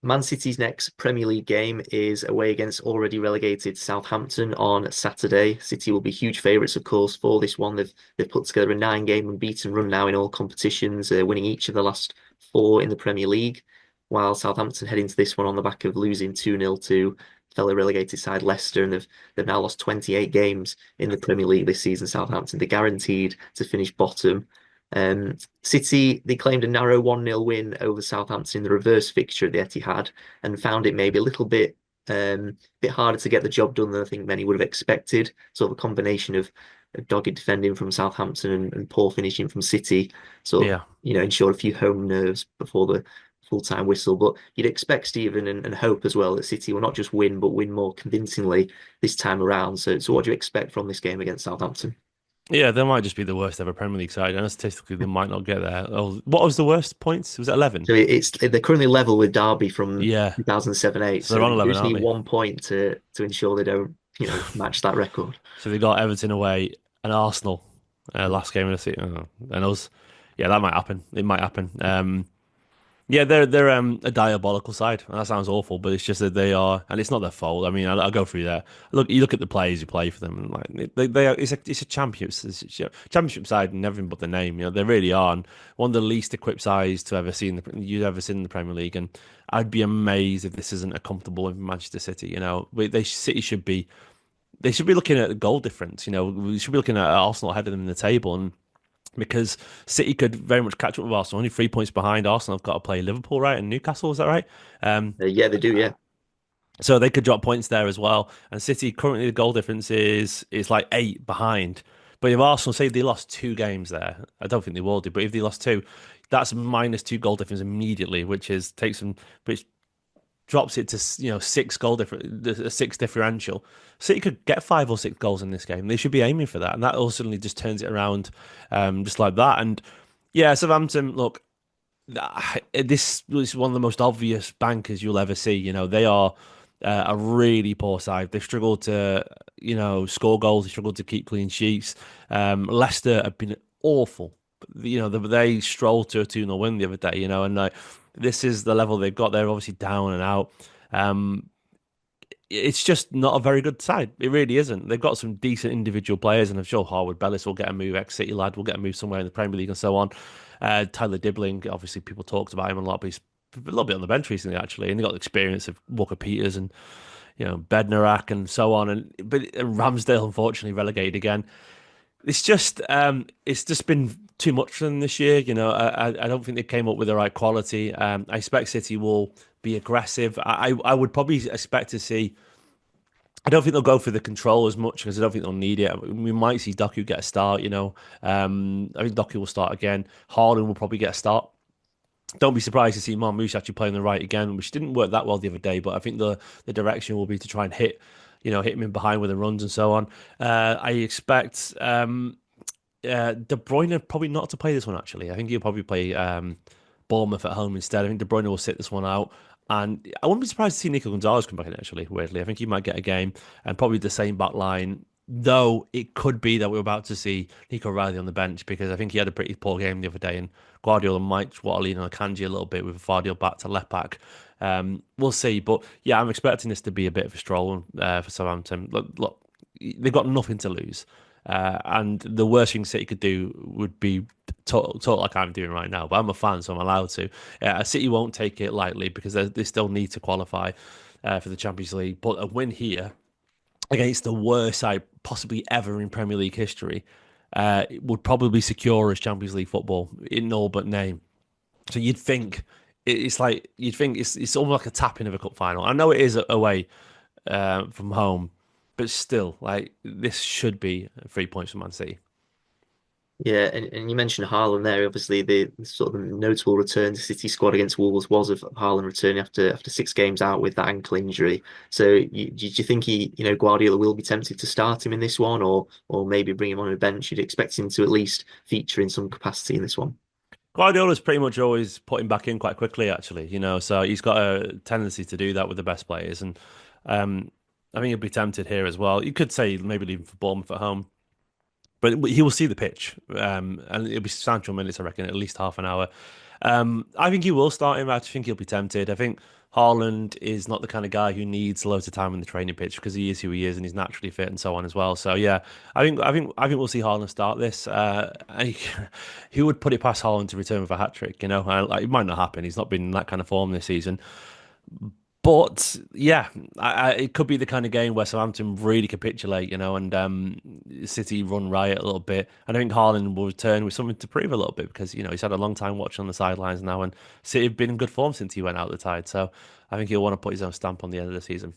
Man City's next Premier League game is away against already relegated Southampton on Saturday. City will be huge favourites, of course, for this one. They've put together a nine-game unbeaten run now in all competitions, winning each of the last four in the Premier League, while Southampton head into this one on the back of losing 2-0 to fellow relegated side Leicester, and they've now lost 28 games in the Premier League this season. Southampton, they're guaranteed to finish bottom. City, they claimed a narrow 1-0 win over Southampton in the reverse fixture at the Etihad and found it maybe a bit harder to get the job done than I think many would have expected. Sort of a combination of dogged defending from Southampton and poor finishing from City, sort of, Yeah. ensured a few home nerves before the full-time whistle. But you'd expect, Stephen, and hope as well that City will not just win, but win more convincingly this time around. So what do you expect from this game against Southampton? Yeah, they might just be the worst ever Premier League side, and statistically, they might not get there. Oh, what was the worst points? Was it 11? So they're currently level with Derby from Yeah. 2007-8. So they're So on they 11, just aren't need they? 1 point to ensure they don't, match that record. So they got Everton away and Arsenal last game of the season. And us. Yeah, that might happen. It might happen. Yeah, they're a diabolical side. And that sounds awful, but it's just that they are, and it's not their fault. I mean, I'll go through that. Look, you look at the players who play for them, and like they are, it's a championship side and everything but the name. They really are. And one of the least equipped sides to ever see you've ever seen in the Premier League. And I'd be amazed if this isn't a comfortable win for Manchester City. City should be they should be looking at the goal difference. We should be looking at Arsenal ahead of them in the table, and because City could very much catch up with Arsenal, only 3 points behind. Arsenal have got to play Liverpool, right, and Newcastle. Is that right? Um, Yeah, they do. Yeah, so they could drop points there as well. And City currently the goal difference is like 8 behind. But if Arsenal say they lost 2 games there, I don't think they will do. But if they lost two, that's -2 goal difference immediately, which drops it to 6 goal difference, a 6 differential. City could get 5 or 6 goals in this game. They should be aiming for that, and that all suddenly just turns it around, just like that. And yeah, Southampton. Look, this was one of the most obvious bankers you'll ever see. They are a really poor side. They've struggled to score goals. They struggled to keep clean sheets. Leicester have been awful. They strolled to a 2-0 win the other day. And like this is the level they've got. They're obviously down and out. Um, it's just not a very good side. It really isn't. They've got some decent individual players, and I'm sure Harwood Bellis will get a move, ex-City lad will get a move somewhere in the Premier League and so on. Tyler Dibbling, obviously people talked about him a lot, but he's a little bit on the bench recently actually, and he got the experience of Walker Peters and Bednarak and so on. And Ramsdale unfortunately relegated again. It's just been too much for them this year. I don't think they came up with the right quality. I expect City will be aggressive. I would probably expect to see. I don't think they'll go for the control as much because I don't think they'll need it. We might see Doku get a start. I think Doku will start again. Haaland will probably get a start. Don't be surprised to see Marmoush actually playing the right again, which didn't work that well the other day. But I think the direction will be to try and hit him in behind with the runs and so on. I expect De Bruyne probably not to play this one actually. I think he'll probably play Bournemouth at home instead. I think De Bruyne will sit this one out. And I wouldn't be surprised to see Nico Gonzalez come back in actually, weirdly. I think he might get a game and probably the same back line. Though it could be that we're about to see Nico Riley on the bench because I think he had a pretty poor game the other day and Guardiola might want to lean on Akanji a little bit with Vardy back to left back. We'll see. But yeah, I'm expecting this to be a bit of a stroll for Southampton. Look, they've got nothing to lose. And the worst thing City could do would be talk like I'm doing right now. But I'm a fan, so I'm allowed to. City won't take it lightly because they still need to qualify for the Champions League. But a win here against the worst side possibly ever in Premier League history would probably secure us Champions League football in all but name. So you'd think it's almost like a tap in of a cup final. I know it is away from home, but still, like this should be 3 points for Man City. yeah, and you mentioned Haaland there. Obviously, the sort of notable return to City squad against Wolves was of Haaland returning after 6 games out with that ankle injury. So, do you think Guardiola will be tempted to start him in this one, or maybe bring him on a bench? You'd expect him to at least feature in some capacity in this one. Guardiola's pretty much always put him back in quite quickly, actually. So he's got a tendency to do that with the best players, and um, I think he'll be tempted here as well. You could say maybe leave him for Bournemouth at home. But he will see the pitch, and it'll be substantial minutes, I reckon, at least half an hour. I think he will start him. I think he'll be tempted. I think Haaland is not the kind of guy who needs loads of time on the training pitch because he is who he is and he's naturally fit and so on as well. So yeah, I think we'll see Haaland start this. Who would put it past Haaland to return with a hat trick? You know, it might not happen. He's not been in that kind of form this season. But yeah, it could be the kind of game where Southampton really capitulate, you know, and City run riot a little bit. And I think Haaland will return with something to prove a little bit because, you know, he's had a long time watching on the sidelines now, and City have been in good form since he went out the tide. So I think he'll want to put his own stamp on the end of the season.